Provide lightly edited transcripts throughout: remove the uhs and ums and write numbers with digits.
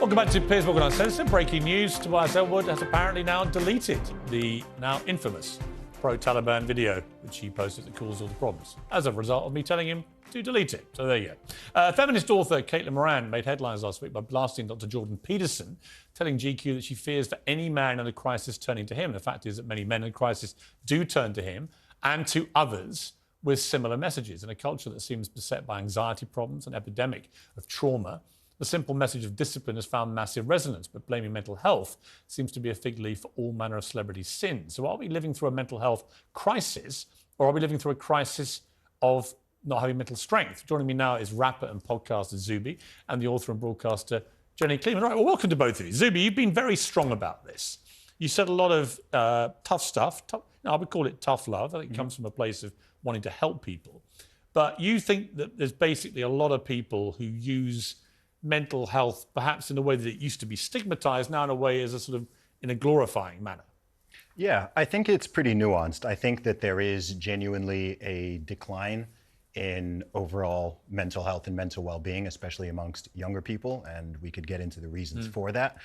Welcome back to Piers Uncensored. Breaking news: Tobias Ellwood has apparently now deleted the now infamous pro-Taliban video which he posted that caused all the problems as a result of me telling him to delete it. So there you go. Feminist author Caitlin Moran made headlines last week by blasting Dr. Jordan Peterson, telling GQ that she fears for any man in a crisis turning to him. The fact is that many men in a crisis do turn to him and to others with similar messages. In a culture that seems beset by anxiety problems, an epidemic of trauma, the simple message of discipline has found massive resonance, but blaming mental health seems to be a fig leaf for all manner of celebrity sins. So are we living through a mental health crisis, or are we living through a crisis of not having mental strength? Joining me now is rapper and podcaster Zuby and the author and broadcaster Jenny Kleeman. All right, well, welcome to both of you. Zuby, you've been very strong about this. You said a lot of tough stuff. I would call it tough love. I think it comes from a place of wanting to help people. But you think that there's basically a lot of people who use mental health perhaps in a way that it used to be stigmatized, now in a way as a sort of in a glorifying manner. Yeah, I think it's pretty nuanced. I think that there is genuinely a decline in overall mental health and mental well-being, especially amongst younger people, and we could get into the reasons for that.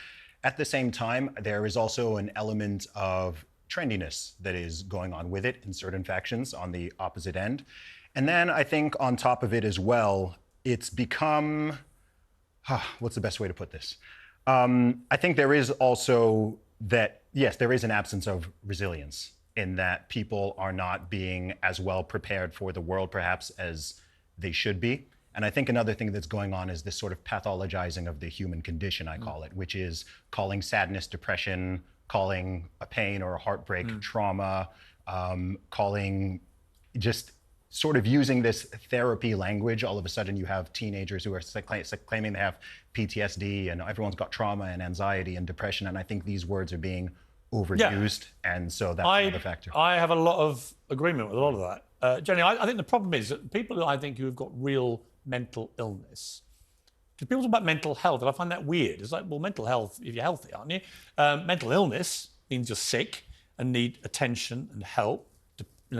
At the same time, there is also an element of trendiness that is going on with it in certain factions on the opposite end. And then I think on top of it as well, it's become, what's the best way to put this? I think there is also that, yes, there is an absence of resilience in that people are not being as well prepared for the world perhaps as they should be. And I think another thing that's going on is this sort of pathologizing of the human condition, I call it, which is calling sadness depression, calling a pain or a heartbreak trauma, calling just sort of using this therapy language. All of a sudden you have teenagers who are claiming they have PTSD and everyone's got trauma and anxiety and depression. And I think these words are being overused. Yeah. And so that's another factor. I have a lot of agreement with a lot of that. Jenny, I think the problem is that people who I think who have got real mental illness, because people talk about mental health, and I find that weird. It's like, well, mental health, if you're healthy, aren't you? Mental illness means you're sick and need attention and help.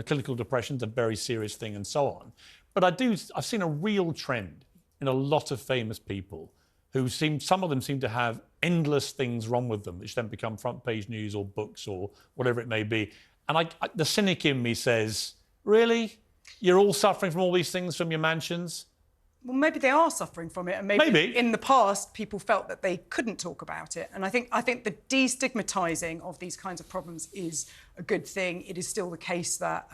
Clinical depression is a very serious thing and so on. But I've seen a real trend in a lot of famous people who some of them seem to have endless things wrong with them, which then become front page news or books or whatever it may be. And the cynic in me says, really? You're all suffering from all these things from your mansions? Well, maybe they are suffering from it, and maybe in the past people felt that they couldn't talk about it. And I think the destigmatising of these kinds of problems is a good thing. It is still the case that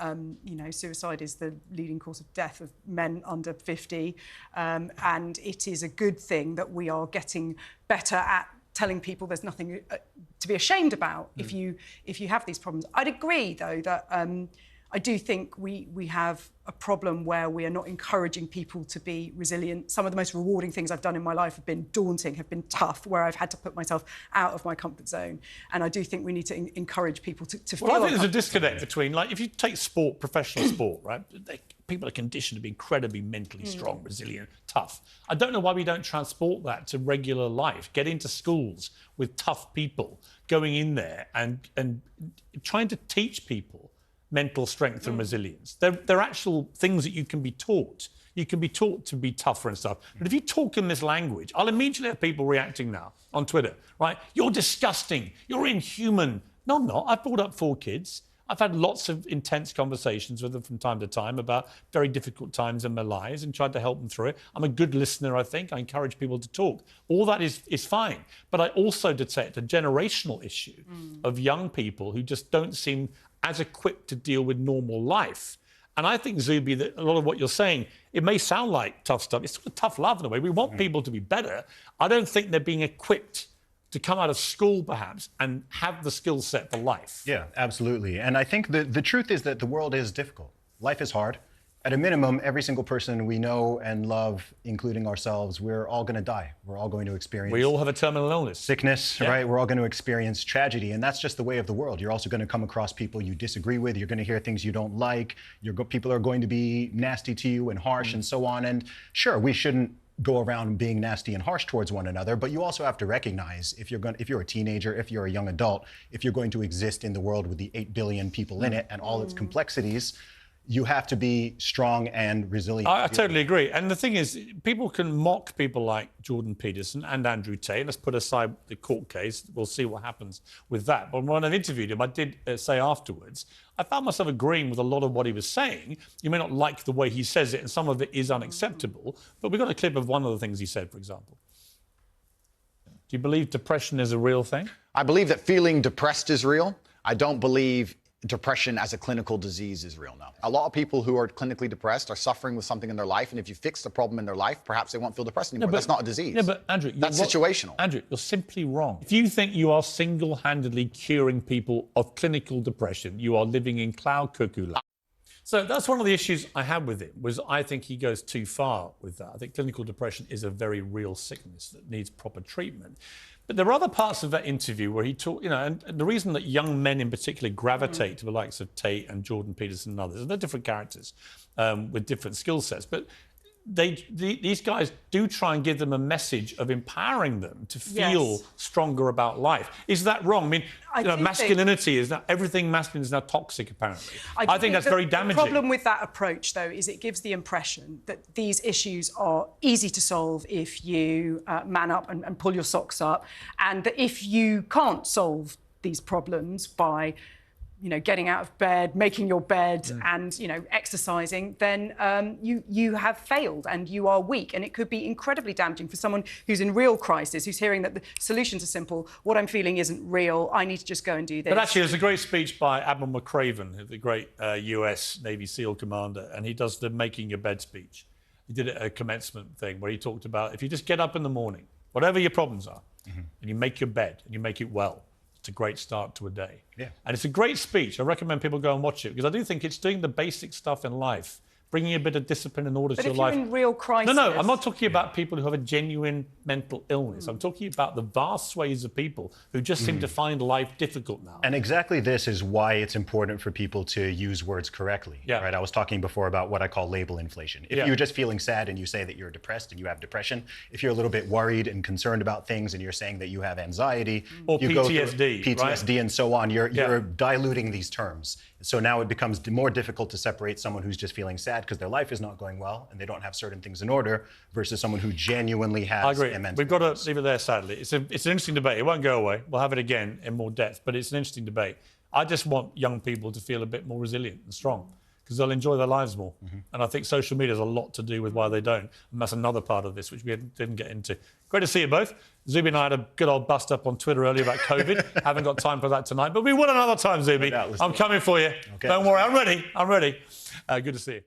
suicide is the leading cause of death of men under 50, and it is a good thing that we are getting better at telling people there's nothing to be ashamed about if you have these problems. I'd agree, though, that I do think we have a problem where we are not encouraging people to be resilient. Some of the most rewarding things I've done in my life have been daunting, have been tough, where I've had to put myself out of my comfort zone. And I do think we need to encourage people to feel... Well, I think there's a disconnect between, like, if you take sport, professional sport, right? People are conditioned to be incredibly mentally strong, resilient, tough. I don't know why we don't transport that to regular life. Get into schools with tough people, going in there and trying to teach people mental strength and resilience. They're actual things that you can be taught. You can be taught to be tougher and stuff. But if you talk in this language, I'll immediately have people reacting now on Twitter, right? You're disgusting. You're inhuman. No, I'm not. I've brought up 4 kids. I've had lots of intense conversations with them from time to time about very difficult times in their lives and tried to help them through it. I'm a good listener, I think. I encourage people to talk. All that is fine. But I also detect a generational issue of young people who just don't seem as equipped to deal with normal life. And I think, Zuby, that a lot of what you're saying, it may sound like tough stuff. It's sort of tough love in a way. We want people to be better. I don't think they're being equipped to come out of school, perhaps, and have the skill set for life. Yeah, absolutely. And I think the truth is that the world is difficult. Life is hard. At a minimum, every single person we know and love, including ourselves, we're all going to die. We're all going to experience... We all have a terminal illness. Sickness, right? We're all going to experience tragedy, and that's just the way of the world. You're also going to come across people you disagree with. You're going to hear things you don't like. People are going to be nasty to you and harsh and so on. And sure, we shouldn't go around being nasty and harsh towards one another, but you also have to recognize if you're a teenager, if you're a young adult, if you're going to exist in the world with the 8 billion people in it and all its complexities, you have to be strong and resilient. I totally agree. And the thing is, people can mock people like Jordan Peterson and Andrew Tate. Let's put aside the court case. We'll see what happens with that. But when I've interviewed him, I did say afterwards, I found myself agreeing with a lot of what he was saying. You may not like the way he says it, and some of it is unacceptable. But we got a clip of one of the things he said, for example. Do you believe depression is a real thing? I believe that feeling depressed is real. I don't believe depression as a clinical disease is real now. A lot of people who are clinically depressed are suffering with something in their life, and if you fix the problem in their life, perhaps they won't feel depressed anymore. That's not a disease. Yeah, but Andrew, that's situational. Andrew, you're simply wrong. If you think you are single-handedly curing people of clinical depression, you are living in cloud cuckoo land. So that's one of the issues I had with him, was I think he goes too far with that. I think clinical depression is a very real sickness that needs proper treatment. But there are other parts of that interview where he talked, you know, and the reason that young men in particular gravitate to the likes of Tate and Jordan Peterson and others, and they're different characters with different skill sets, but these guys do try and give them a message of empowering them to feel stronger about life. Is that wrong? I mean, masculinity is that everything masculine is now toxic, apparently. I think that's very damaging. The problem with that approach, though, is it gives the impression that these issues are easy to solve if you man up and pull your socks up, and that if you can't solve these problems by getting out of bed, making your bed and, exercising, then you have failed and you are weak. And it could be incredibly damaging for someone who's in real crisis, who's hearing that the solutions are simple. What I'm feeling isn't real. I need to just go and do this. But actually, there's a great speech by Admiral McCraven, the great US Navy SEAL commander, and he does the making your bed speech. He did it at a commencement thing where he talked about if you just get up in the morning, whatever your problems are, and you make your bed and you make it well, it's a great start to a day. Yeah. And it's a great speech. I recommend people go and watch it because I do think it's doing the basic stuff in life, bringing a bit of discipline and order to your life. But if you're in real crisis... No, I'm not talking about people who have a genuine mental illness. I'm talking about the vast swathes of people who just seem to find life difficult now. And exactly this is why it's important for people to use words correctly. Yeah. Right? I was talking before about what I call label inflation. If you're just feeling sad and you say that you're depressed and you have depression, if you're a little bit worried and concerned about things and you're saying that you have anxiety... Or you PTSD, go through PTSD right? and so on, you're diluting these terms. So now it becomes more difficult to separate someone who's just feeling sad because their life is not going well and they don't have certain things in order versus someone who genuinely has... I agree. We've got to leave it there, sadly. It's an interesting debate. It won't go away. We'll have it again in more depth, but it's an interesting debate. I just want young people to feel a bit more resilient and strong because they'll enjoy their lives more. And I think social media has a lot to do with why they don't. And that's another part of this, which we didn't get into. Great to see you both. Zuby and I had a good old bust up on Twitter earlier about COVID. Haven't got time for that tonight, but we will another time, Zuby. I'm coming for you. Okay. Don't worry, I'm ready. Good to see you.